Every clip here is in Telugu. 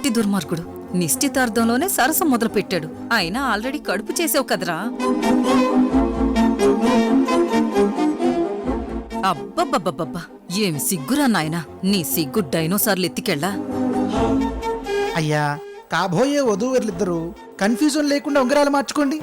అతి దుర్మార్గుడు. నిశ్చితార్థంలోనే సరసం మొదలు పెట్టాడు. అయినా ఆల్రెడీ కడుపు చేసావు కదరా. అబ్బబ్బబ్బబ్బబ్బా, ఏమి సిగ్గురా నాయనా. నీ సిగ్గు డైనోసార్లు ఎత్తికెళ్ళా. అయ్యా, కాబోయే వధూవరులిద్దరూ కన్ఫ్యూజన్ లేకుండా ఉంగరాలు మార్చుకోండి.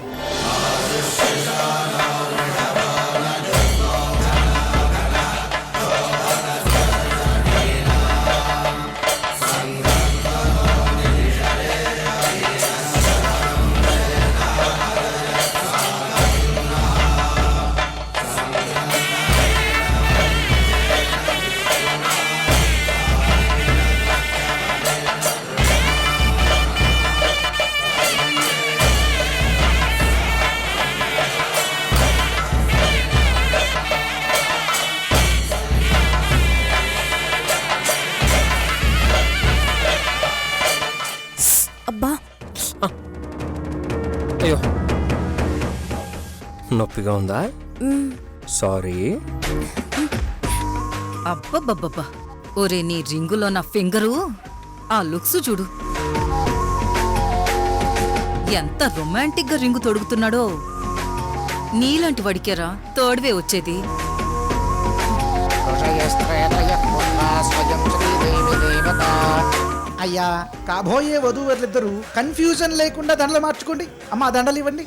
అబ్బా, అయ్యో, నొప్పిగా ఉందా? సారీ. అబ్బబ్బబ్బబ్బా, ఒరే నీ రింగులో నా ఫింగరు, ఆ లుక్స్ చూడు. ఎంత రొమాంటిక్ గా రింగు తొడుగుతున్నాడో. నీలాంటి వాడికేరా తోడువే వచ్చేది. అయ్యా, కాబోయే వధూవరులిద్దరూ కన్ఫ్యూజన్ లేకుండా దండలు మార్చుకోండి. అమ్మా, దండలు ఇవ్వండి.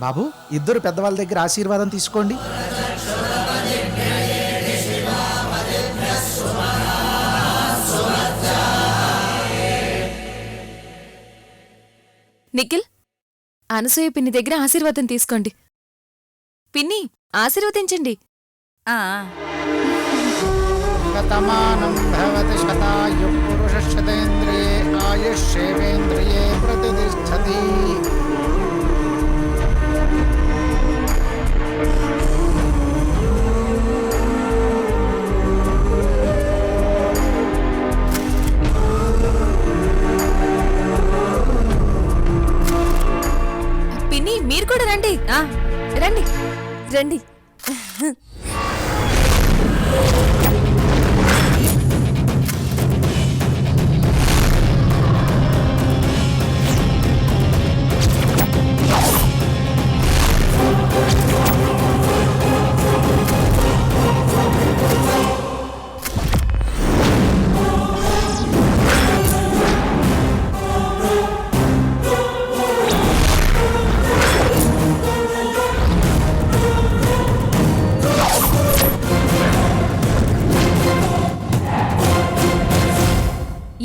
బాబు, ఇద్దరు పెద్దవాళ్ళ దగ్గర ఆశీర్వాదం తీసుకోండి. నిఖిల్, అనసూయ పిన్ని దగ్గర ఆశీర్వాదం తీసుకోండి. పిన్ని, ఆశీర్వదించండి. ఆ శతమానం భవతి శతాయు పురుషశతేంద్రియే ఆయుష్యేవేంద్రియే ప్రతిష్ఠతి. పిన్ని, మీరు కూడా రండి. రండి రండి.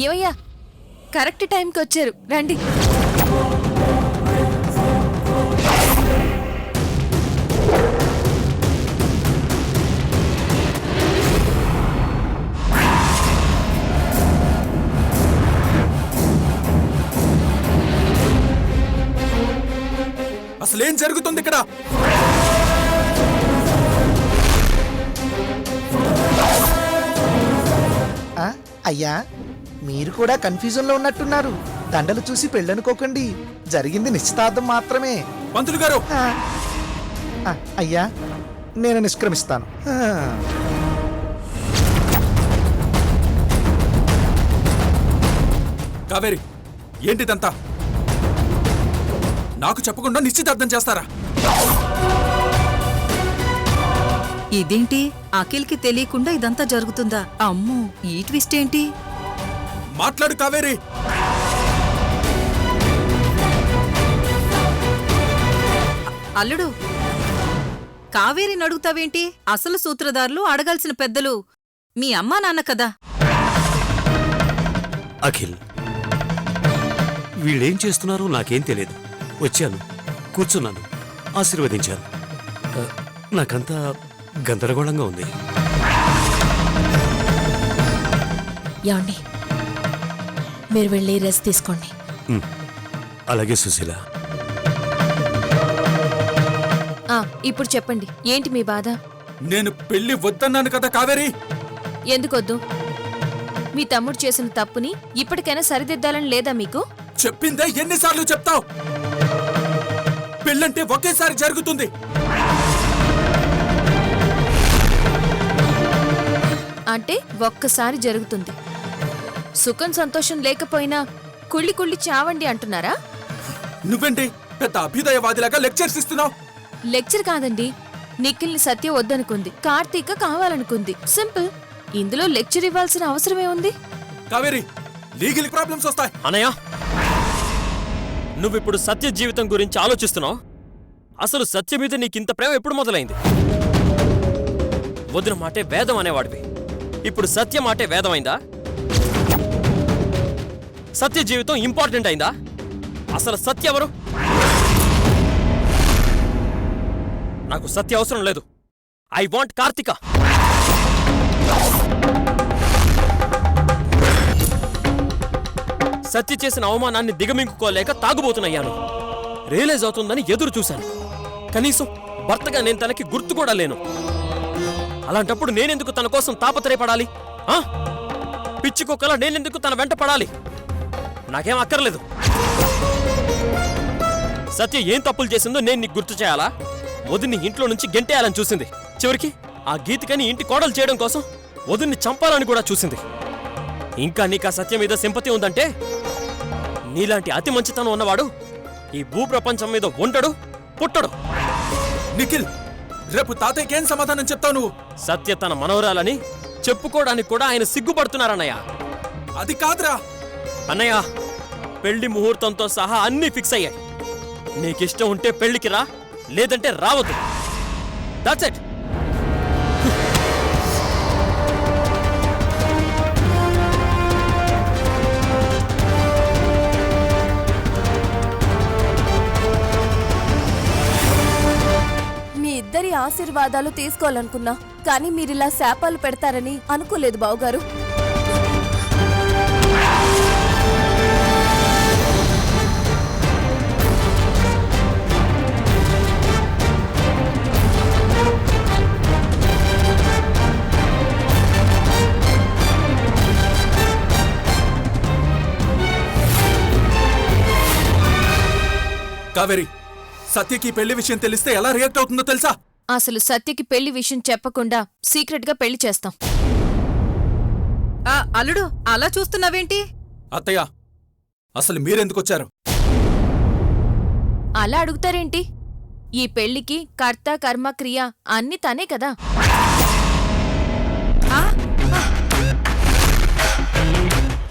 ఏమయ్యా, కరెక్ట్ టైంకి వచ్చారు. రండి. అసలేం జరుగుతుంది ఇక్కడ? అయ్యా, మీరు కూడా కన్ఫ్యూజన్ లో ఉన్నట్టున్నారు. దండలు చూసి పెళ్ళనుకోకండి. జరిగింది నిశ్చితార్థం మాత్రమే. పంతులు గారు, అయ్యా, నేను నిష్క్రమిస్తాను. కావేరి, ఏంటిదంతా? నాకు చెప్పకుండా నిశ్చితార్థం చేస్తారా? ఇదేంటి, అఖిల్కి తెలియకుండా ఇదంతా జరుగుతుందా? అమ్మో, ఈ ట్విస్ట్ ఏంటి? మాట్లాడు కావేరి. అల్లుడు, కావేరిని అడుగుతావేంటి? అసలు సూత్రధారులు, అడగాల్సిన పెద్దలు మీ అమ్మా నాన్న కదా. అఖిల్, వీళ్ళేం చేస్తున్నారో నాకేం తెలియదు. వచ్చాను, కూర్చున్నాను, ఆశీర్వదించాను. నాకంతా గందరగోళంగా ఉంది. యాండి, మీరు వెళ్ళి రెస్ట్ తీసుకోండి. అలాగే సుశీల. ఇప్పుడు చెప్పండి, ఏంటి మీ బాధ? నేను పెళ్లి వద్దన్నాను కదా కావేరి. ఎందుకొద్దు? మీ తమ్ముడు చేసిన తప్పుని ఇప్పటికైనా సరిదిద్దాలని లేదా మీకు? చెప్పిందే ఎన్నిసార్లు చెప్తావు? పెళ్ళంటే ఒకేసారి జరుగుతుంది. అంటే ఒక్కసారి జరుగుతుంది. సుఖం సంతోషం లేకపోయినా కుళ్ళి కుళ్ళి చావండి అంటున్నారా? నువ్వేంటి పెద్ద అభ్యుదయవాదిలాగా లెక్చర్స్ ఇస్తున్నావు? లెక్చర్ కాదండి. నిఖిల్ని సత్య వద్దనుకుంది, కార్తీక కావాలనుకుంది. సింపుల్. ఇందులో లెక్చర్ ఇవ్వాల్సిన అవసరమే ఉంది? కావేరి, లీగల్ ప్రాబ్లమ్స్ వస్తాయి. అనయ్య, నువ్విప్పుడు సత్య జీవితం గురించి ఆలోచిస్తున్నావు. అసలు సత్య మీద నీకింత ప్రేమ ఎప్పుడు మొదలైంది? వదిన మాటే వేదం అనేవాడివి. ఇప్పుడు సత్య మాటే వేదమైందా? సత్య జీవితం ఇంపార్టెంట్ అయిందా? అసలు సత్య ఎవరు? నాకు సత్య అవసరం లేదు. I want Karthika. సత్య చేసిన అవమానాన్ని దిగమింగుకోలేక తాగుబోతున్నయ్యాను. రియలైజ్ అవుతుందని ఎదురు చూశాను. కనీసం భర్తగా నేను తనకి గుర్తు కూడా లేను. అలాంటప్పుడు నేనెందుకు తన కోసం తాపత్రయపడాలి? పిచ్చి కుక్కలా నేనెందుకు తన వెంట పడాలి? నాకేం అక్కర్లేదు. సత్య ఏం తప్పులు చేసిందో నేను నీకు గుర్తు చేయాలా? వదిన్ని ఇంట్లో నుంచి గెంటేయాలని చూసింది. చివరికి ఆ గీతికని ఇంటి కోడలు చేయడం కోసం వదిన్ని చంపాలని కూడా చూసింది. ఇంకా నీకు ఆ సత్యం మీద సింపతి ఉందంటే నీలాంటి అతి మంచితనం ఉన్నవాడు ఈ భూప్రపంచం మీద ఉండడు, పుట్టడు. నిఖిల్, రేపు తాతయ్యకేం సమాధానం చెప్తావు నువ్వు? సత్య తన మనవరాలని చెప్పుకోవడానికి కూడా ఆయన సిగ్గుపడుతున్నారన్నయ్య. అది కాదురా. అన్నయ్య, పెళ్లి ముహూర్తంతో సహా అన్నీ ఫిక్స్ అయ్యాయి. నీకిష్టం ఉంటే పెళ్లికి రా, లేదంటే రావద్దు. That's it. మీ ఇద్దరి ఆశీర్వాదాలు తీసుకోవాలనుకున్నా, కానీ మీరిలా శాపాలు పెడతారని అనుకోలేదు బావగారు. కావేరి, సత్యకి పెళ్లి విషయం తెలిస్తే ఎలా రియాక్ట్ అవుతుందో తెలుసా? అసలు సత్యకి పెళ్లి విషయం చెప్పకుండా సీక్రెట్ గా పెళ్లి చేస్తాం. అల్లుడు, అలా చూస్తున్నావేంటి? అత్తయ్య, అసలు మీరెందుకొచ్చారు? అలా అడుగుతారేంటి? ఈ పెళ్లికి కర్త కర్మ క్రియ అన్ని తనే కదా.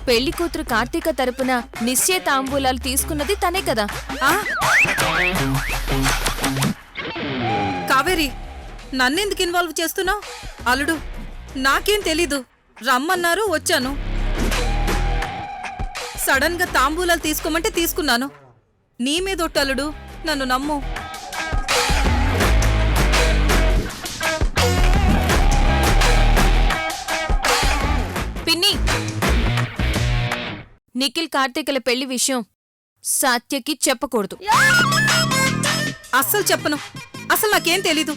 పెళ్లి కూతురు కార్తీక తరపున నిశ్చయ తాంబూలాలు తీసుకున్నది తనే కదా. కావేరి, నన్నెందుకు ఇన్వాల్వ్ చేస్తున్నావు? అల్లుడు, నాకేం తెలీదు. రమ్మన్నారు, వచ్చాను. సడన్ గా తాంబూలాలు తీసుకోమంటే తీసుకున్నాను. నీ మీదొట్టు అల్లుడు, నన్ను నమ్ము. పిన్ని, నిఖిల్ కార్తీకల పెళ్లి విషయం సత్యకి చెప్పకూడదు. అస్సలు చెప్పను. అసలు నాకేం తెలీదు.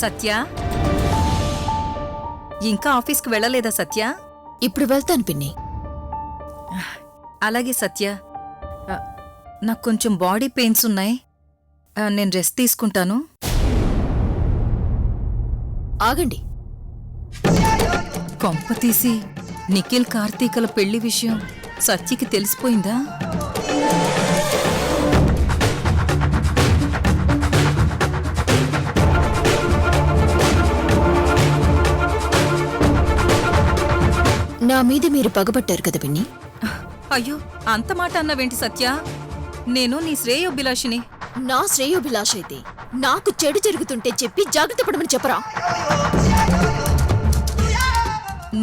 సత్య, ఇంకా ఆఫీస్కి వెళ్ళలేదా సత్య? ఇప్పుడు వెళ్తాను పిన్ని. అలాగే సత్య. ఆ, నాకు కొంచెం బాడీ పెయిన్స్ ఉన్నాయి. నేను రెస్ట్ తీసుకుంటాను. ఆగండి. కొంప తీసి నిఖిల్ కార్తీకల పెళ్లి విషయం సత్యకి తెలిసిపోయిందా? నా మీద మీరు పగబట్టారు కదా పిన్ని. అయ్యో, అంత మాట అన్నవేంటి సత్య? నేను నీ శ్రేయోభిలాషిని. నా శ్రేయోభిలాష అయితే నాకు చెడు జరుగుతుంటే చెప్పి జాగ్రత్త పడమని చెప్పరా?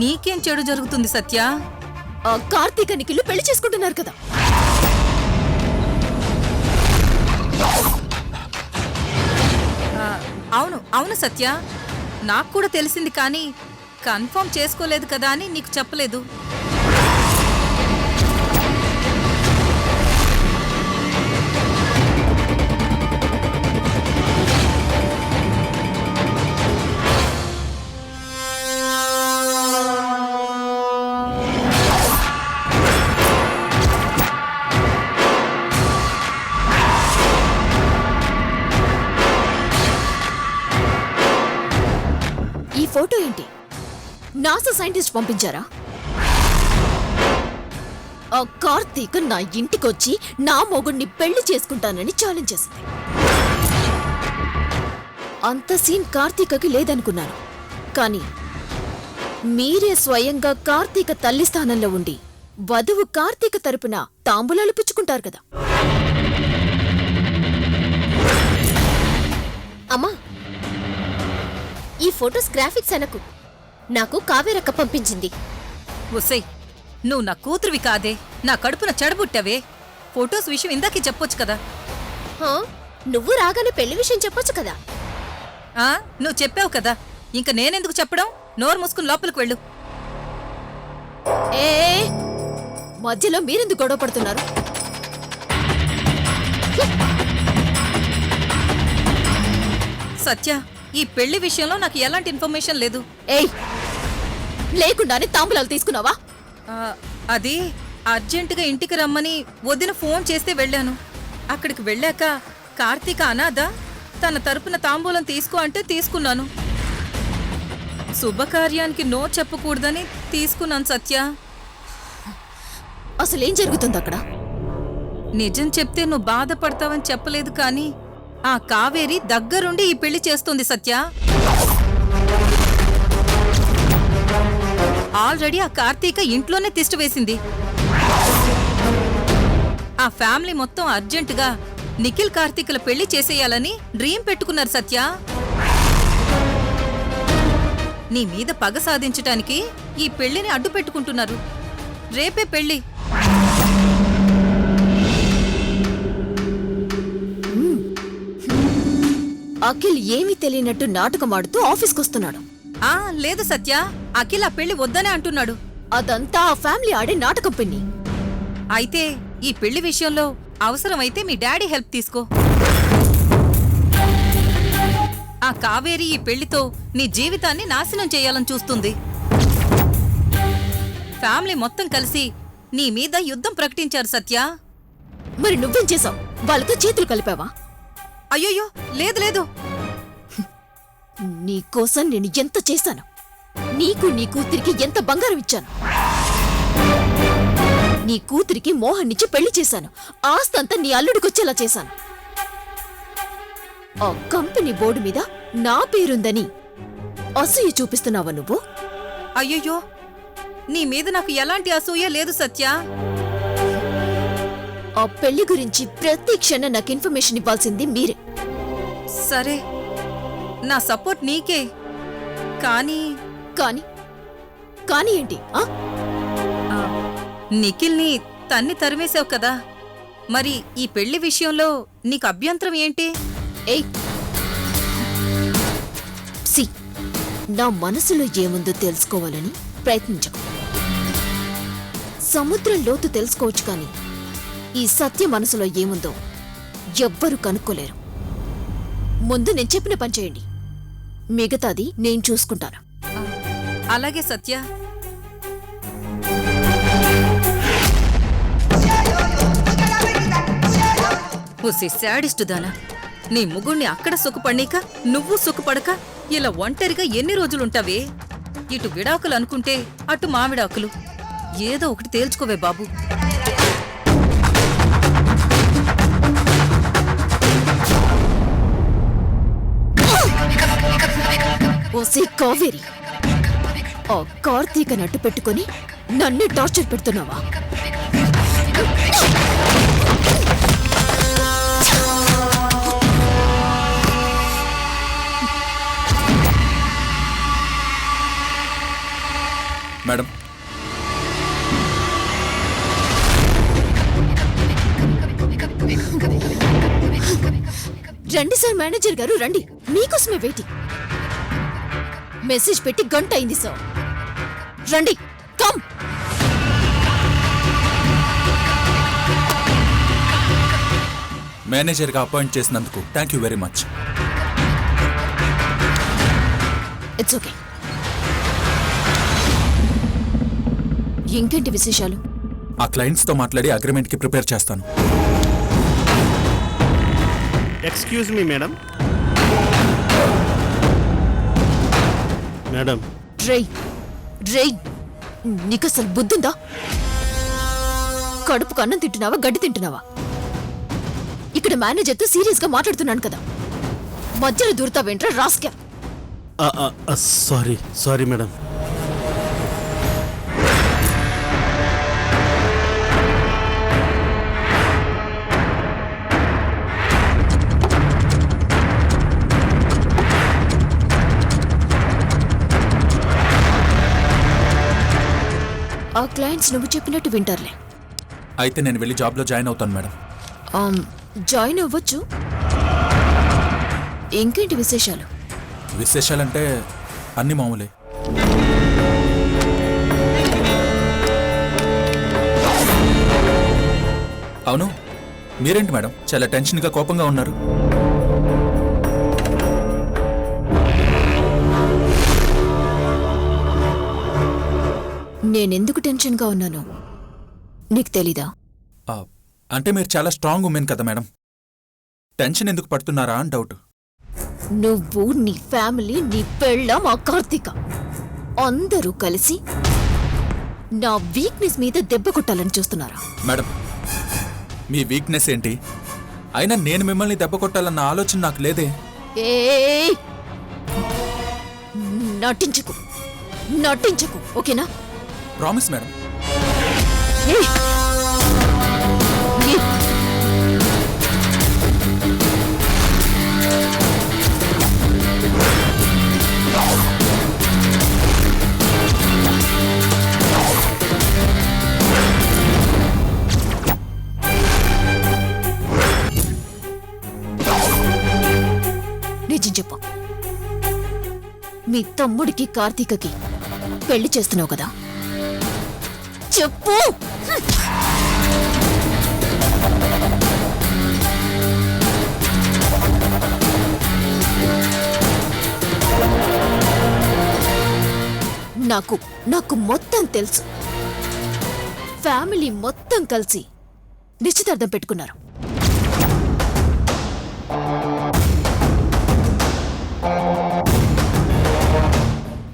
నీకేం చెడు జరుగుతుంది సత్య? ఆ కార్తీక నిఖిల్ పెళ్లి చేసుకుంటున్నారు కదా. అవును అవును సత్య, నాకు కూడా తెలిసింది, కానీ కన్ఫర్మ్ చేసుకోలేదు కదా అని నీకు చెప్పలేదు. ఈ ఫోటో ఏంటి? నాసా సైంటిస్ట్ పంపించారా? ఆ కార్తీక్ నా ఇంటికొచ్చి నా మొగుడిని పెళ్లి చేసుకుంటానని ఛాలెంజ్ చేసింది. అంత సీన్ కార్తీకకి లేదనుకున్నాను, కానీ మీరే స్వయంగా కార్తీక తల్లి స్థానంలో ఉండి వధువు కార్తీక తరపున తాంబూలాలు పుచ్చుకుంటారు కదా. అమ్మా, ఈ ఫోటోస్ గ్రాఫిక్స్ అనకు, నాకు కావేరక్క పంపించింది. ఒసేయ్, నువ్వు నా కూతురివి కాదే, నా కడుపున చెడబుట్టావే. ఫొటోస్ విషయం ఇందాకే చెప్పొచ్చు కదా. హా, నువ్వు రాగానే పెళ్లి విషయం చెప్పొచ్చు కదా. నువ్వు చెప్పావు కదా, ఇంక నేనెందుకు చెప్పడం? నోరు మూసుకుని లోపలికి వెళ్ళు. ఏ మధ్యలో మీరెందుకు గొడవ పడుతున్నారు? సత్య, ఈ పెళ్లి విషయంలో నాకు ఎలాంటి ఇన్ఫర్మేషన్ లేదు. ఏయ్, లేకుండానే తాంబూలాలు తీసుకున్నావా? అది అర్జెంటుగా ఇంటికి రమ్మని వదిన ఫోన్ చేస్తే వెళ్ళాను. అక్కడికి వెళ్ళాక కార్తీక అనాథ, తన తరపున తాంబూలం తీసుకో అంటే తీసుకున్నాను. శుభకార్యానికి నో చెప్పకూడదని తీసుకున్నాను సత్య. అసలేం జరుగుతుంది అక్కడ? నిజం చెప్తే నువ్వు బాధపడతావని చెప్పలేదు, కానీ ఆ కావేరి దగ్గరుండి ఈ పెళ్లి చేస్తుంది సత్య. ఆల్రెడీ ఆ కార్తీక ఇంట్లోనే తిష్ట వేసింది. ఆ ఫ్యామిలీ మొత్తం అర్జెంటుగా నిఖిల్ కార్తీకుల పెళ్లి చేసేయాలని డ్రీమ్ పెట్టుకున్నారు సత్య. నీ మీద పగ సాధించటానికి ఈ పెళ్లిని అడ్డు పెట్టుకుంటున్నారు. రేపే పెళ్లి. అఖిల్ ఏమీ తెలియనట్టు నాటకమాడుతూ ఆఫీస్కొస్తున్నాడు. లేదు సత్య, అఖిల్ ఆ పెళ్లి వద్దనే అంటున్నాడు. అదంతా ఆ ఫ్యామిలీ ఆడే నాటకం పిన్ని. అయితే ఈ పెళ్లి విషయంలో అవసరమైతే మీ డాడీ హెల్ప్ తీసుకో. ఆ కావేరి ఈ పెళ్లితో నీ జీవితాన్ని నాశనం చేయాలని చూస్తుంది. ఫ్యామిలీ మొత్తం కలిసి నీ మీద యుద్ధం ప్రకటించారు సత్య. మరి నువ్వేం చేసావు? వాళ్ళతో చేతులు కలిపావా? అయ్యోయ్యో, లేదు లేదు. నీకోసం నేను ఎంత చేశాను, నీకు నీ కూతురికి ఎంత బంగారం ఇచ్చాను. నీ కూతురికి మోహన్నిచ్చి పెళ్లి చేశాను. ఆస్తంతా నీ అల్లుడికొచ్చేలా చేశాను. ఆ కంపెనీ బోర్డు మీద నా పేరుందని అసూయ చూపిస్తున్నావా నువ్వు? అయ్యయ్యో, నీ మీద నాకు ఎలాంటి అసూయ లేదు సత్య. ఆ పెళ్లి గురించి ప్రతి క్షణం నాకు ఇన్ఫర్మేషన్ ఇవ్వాల్సింది మీరే. సరే, నా సపోర్ట్ నీకే. కానీ కానీ కానీ ఏంటి? నిఖిల్ని తన్ని తరిమేశావు కదా, మరి ఈ పెళ్లి విషయంలో నీకు అభ్యంతరం ఏంటి? ఏయ్, సి, నా మనసులో ఏముందో తెలుసుకోవాలని ప్రయత్నించకు. సముద్రం లోతు తెలుసుకోవచ్చు, కానీ ఈ సత్య మనసులో ఏముందో ఎవ్వరూ కనుక్కోలేరు. ముందు నేను చెప్పిన పని చేయండి, మిగతాది నేను చూసుకుంటాను. అలాగే సత్య. ఉసి శాడిస్టు దానా నీ ముగుణ్ణి అక్కడ సుఖపడనీక నువ్వు సుఖపడక ఇలా ఒంటరిగా ఎన్ని రోజులుంటావే? ఇటు విడాకులు అనుకుంటే అటు మావిడాకులు. ఏదో ఒకటి తేల్చుకోవే బాబు. ఓసే కావేరి, ఆ కార్తీక నట్టు పెట్టుకుని నన్ను టార్చర్ పెడుతున్నావా? మేడం, రండి సార్, మేనేజర్ గారు రండి, మీకోసమే వెయిటింగ్. మెసేజ్ పెట్టి గంట అయింది సార్. రండి, కమ్. మేనేజర్గా అపాయింట్ చేసినందుకు thank you very much. It's okay. ఇంకేంటి విశేషాలు? ఆ క్లయింట్స్తో మాట్లాడి అగ్రిమెంట్కి ప్రిపేర్ చేస్తాను. Excuse me madam. మేడం, రేయ్ రేయ్, నీకసలు బుద్ధుందా? కడుపుకు అన్నం తింటున్నావా, గడ్డి తింటున్నావా? ఇక్కడ మేనేజర్తో సీరియస్ గా మాట్లాడుతున్నాను కదా, మధ్యలో దూరతావేంట్రా రాస్కా? Sorry sorry madam. ఆ క్లయింట్స్ నువ్వు చెప్పినట్టు వింటారులే. అయితే నేను వెళ్ళి జాబ్లో జాయిన్ అవుతాను మేడం. జాయిన్ అవ్వచ్చు. ఇంకేంటి విశేషాలు? విశేషాలంటే అన్ని మామూలే. అవును, మీరేంటి మేడం చాలా టెన్షన్గా కోపంగా ఉన్నారు? నేనెందుకు టెన్షన్గా ఉన్నాను నీకు తెలీదా? అంటే మీరు చాలా స్ట్రాంగ్ ఉమెన్ కదా మేడం, టెన్షన్ ఎందుకు పడుతున్నారా అని డౌట్. నువ్వు, నీ ఫ్యామిలీ, నీ పెళ్ళాం, ఆ కార్తీక అందరూ కలిసి నా వీక్నెస్ మీద దెబ్బ కొట్టాలని చూస్తున్నారా? మేడం, మీ వీక్నెస్ ఏంటి? అయినా నేను మిమ్మల్ని దెబ్బ కొట్టాలన్న ఆలోచన నాకు లేదే. ఏయ్! నటించకు, నటించకు, ఓకేనా? Promise madam. ఏయ్! ఏయ్! నిజం చెప్పు, మీ తమ్ముడికి కార్తీకకి పెళ్లి చేస్తున్నావు కదా? చెప్పు. నాకు నాకు మొత్తం తెలుసు. ఫ్యామిలీ మొత్తం కలిసి నిశ్చితార్థం పెట్టుకున్నారు.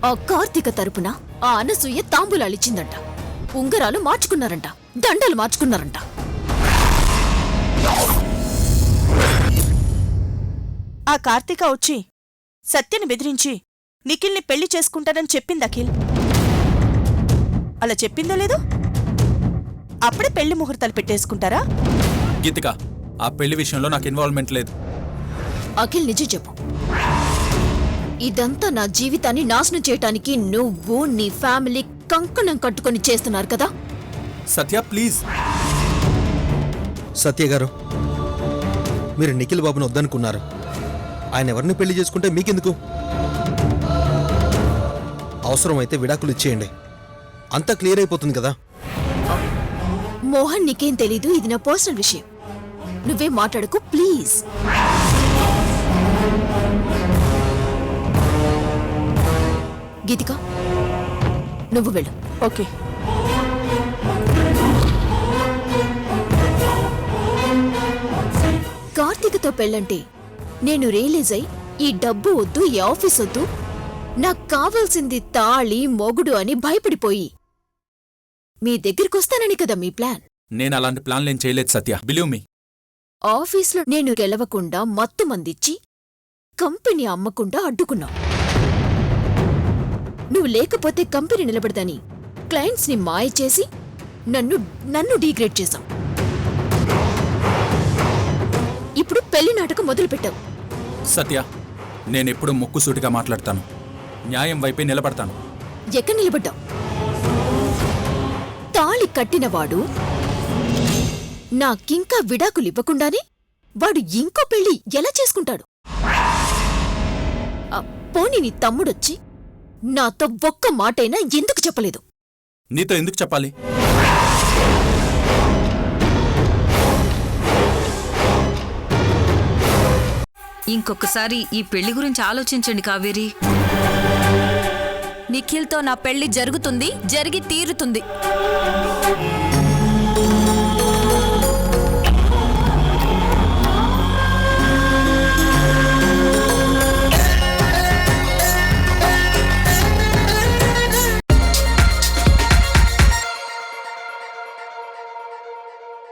ఆ కార్తీక తరపున ఆ అనసూయ తాంబూలాలిచ్చిందంట, ఉంగరాలు మార్చుకున్నారంట, దండలు మార్చుకున్నారంట. ఆ కార్తీక వచ్చి సత్యని బెదిరించి నిఖిల్ని పెళ్లి చేసుకుంటానని చెప్పింది అఖిల్. అలా చెప్పిందో లేదో? అప్పుడే పెళ్లి ముహూర్తాలు పెట్టేసుకుంటారా? గీతిక, ఆ పెళ్లి విషయంలో నాకు ఇన్వాల్వ్మెంట్ లేదు. అఖిల్ నిజం చెప్పు, ఇదంతా నా జీవితాన్ని నాశనం చేయటానికి నువ్వు, నీ ఫ్యామిలీ కంకణం కట్టుకొని చేస్తున్నారు కదా? సత్య ప్లీజ్. సత్య గారు, మీరు నిఖిల్ బాబును వద్దనుకున్నారు. ఆయన ఎవరిని పెళ్లి చేసుకుంటే మీకెందుకు? అవసరమైతే విడాకులు ఇచ్చేయండి, అంతా క్లియర్ అయిపోతుంది కదా. మోహన్, నీకేం తెలీదు, ఇది నా పర్సనల్ విషయం. నువ్వే మాట్లాడకు ప్లీజ్. గీతిక, నువ్వు వెళ్ళు. ఓకే. నాతో పెళ్ళంటే నేను రియలైజ్ అయి ఈ డబ్బు వద్దు, ఈ ఆఫీస్ వద్దు, నాకు కావాల్సింది తాళి మొగుడు అని భయపడిపోయి మీ దగ్గరికొస్తానని కదా మీ ప్లాన్. నేను అలాంటి ప్లాన్లేం చేయలేదు సత్య, బిలీవ్ మీ. ఆఫీస్లో నేను గెలవకుండా మత్తు మందిచ్చి కంపెనీ అమ్మకుండా అడ్డుకున్నావు. నువ్వు లేకపోతే కంపెనీ నిలబడదని క్లయింట్స్ ని మాయ చేసి నన్ను డీగ్రేడ్ చేశావు. ఇప్పుడు పెళ్లి నాటకం మొదలుపెట్టావు. సత్య, నేనెప్పుడు ముక్కుసూటిగా మాట్లాడతాను, న్యాయం వైపే నిలబడతాను. ఎక్కడ నిలబడ్డావు? తాళి కట్టినవాడు నాకింకా విడాకులివ్వకుండానే వాడు ఇంకో పెళ్లి ఎలా చేసుకుంటాడు? పోనీ నీ తమ్ముడొచ్చి నాతో ఒక్క మాటైనా ఎందుకు చెప్పలేదు? నీతో ఎందుకు చెప్పాలి? ఇంకొకసారి ఈ పెళ్లి గురించి ఆలోచించండి కావేరి. నిఖిల్తో నా పెళ్లి జరుగుతుంది, జరిగి తీరుతుంది.